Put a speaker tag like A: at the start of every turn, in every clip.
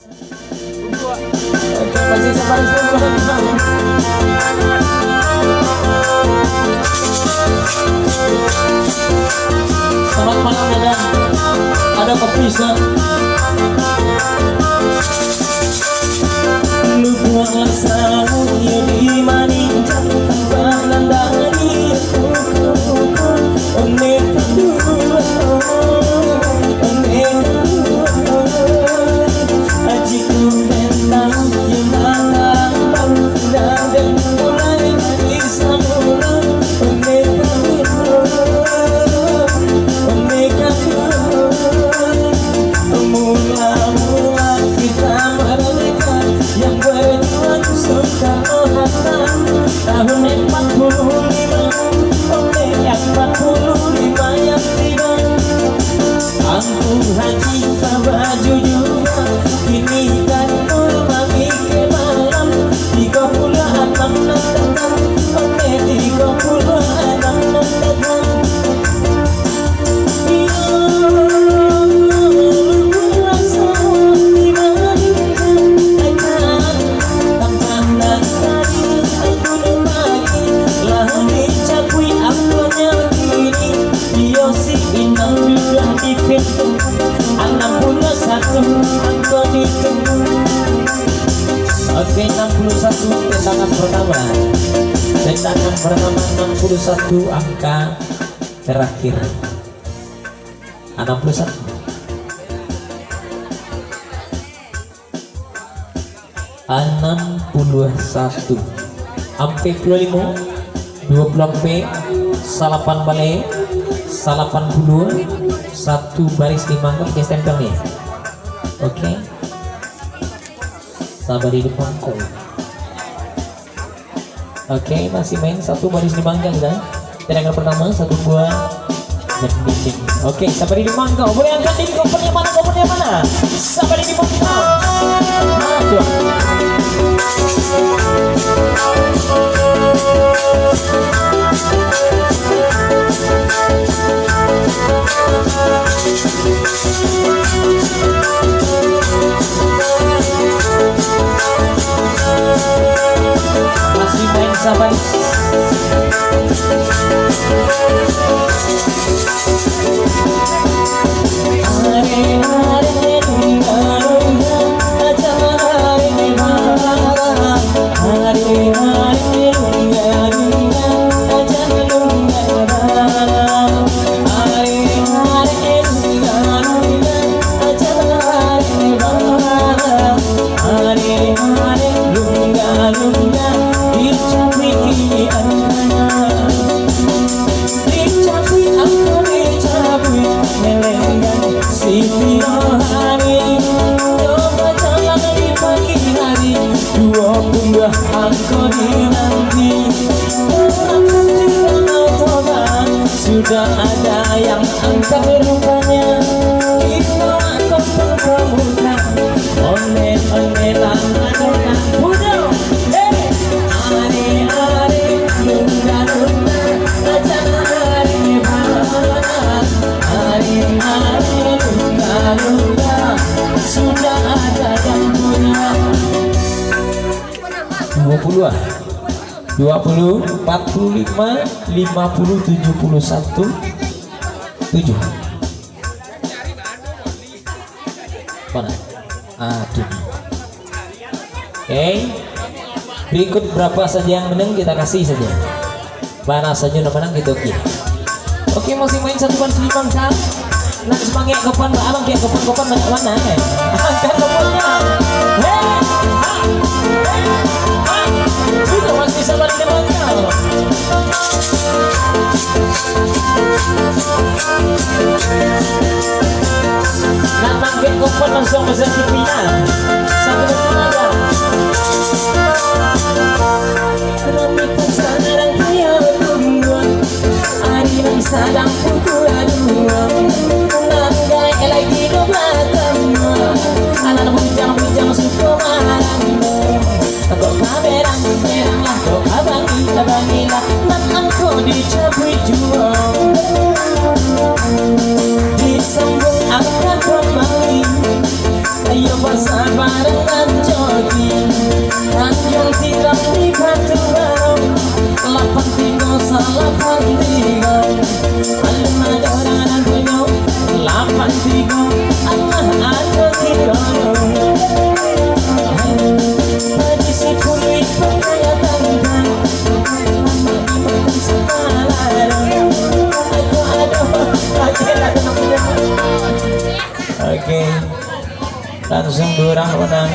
A: Selamat malam dan ada kepisah. Lu puasa ya di maning tanpa nandani one kedua ajiku bentang yang datang dan mulai dari semula mula kita merdeka yang berjuang Soekarno-Hatta tahun 45 yang 45 yang tiba Ampun Haji baju juga kini kan mami ke malam 36 datang 36 datang Oke, 61 tendangan pertama. Tendangan pertama 61 angka terakhir. 61. Ampe 25 20 ampe salapan balik salapan puluh satu baris di mangkok ke stempel nih. Oke, sabar di depan kok. Oke, masih main satu baris di mangkok kan. Tendangan pertama 1 2 dan dinding. Oke, sabar di mangkok. Boleh angkat ini kopernya mana? Sabar di mangkok. Aduh. Masih main sabar. Sudah ada yang angkat rupanya kita akan berkemuka one lama dengan mudah are lunda aja hari barat are lunda sudah ada yang punya 20 45 50 71 7 mana? Aduh. Oke, berikut berapa saja yang menang kita kasih saja. Mana saja yang menang gitu. Oke, masih main satu ban selimang kan? Nah semangat kapan mbak abang kayak kapan mana? Angkat kapannya. Sudah masih sabar di depannya. Nah mangkek kapan langsung ke Zakipina. Satu bertenaga. Rami pesanaran kaya tungguan. Ari nang sadang pukul aduan. Nanggai lagi no belakang. Anak bujang suka marah. Kok kamera merah kok abangilah nan aku dicabui jual disambung akan kembali ayo bersama satu barong 83 salah 83 alam ada orang anak punya 83 Allah ada tiga tadi si kulit penglihatan Oke, langsung dorang menang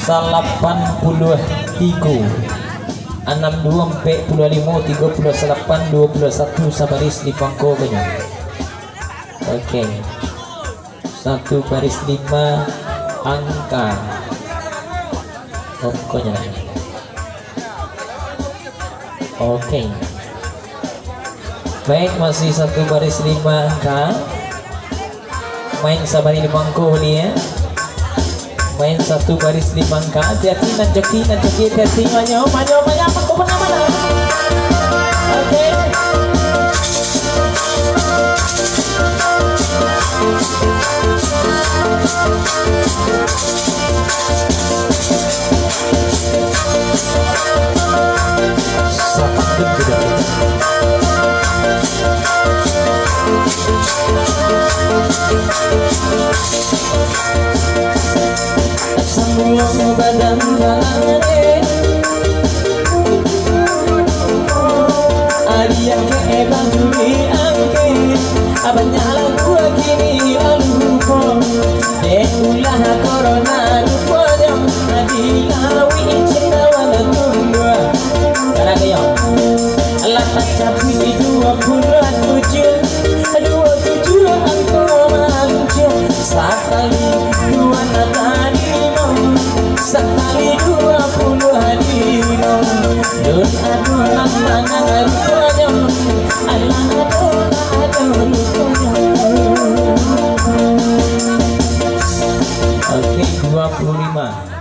A: 83 62 45 38 21 sabaris di pangko banyak. Oke, 1 baris 5 angka pokoknya. Oke, baik, masih 1 baris 5 angka. Main sabari di bangku ni ya. Main 1 baris 5 angka. Hati-hati nanjoki hati-hati manyo aku mana. Oke. Sapakun juga kita. Semua badan balane Adia ke banduri angke Abanya lagu kini aluko Deulah corona lupa jam Adilawi cinta wala tunggu Karena kayo Allah tacapi 27 aku maluncur Sekali 2 harimau Sekali 20 harimau Dun aduh nangan rupanya Allah aduh rupanya Oke, 25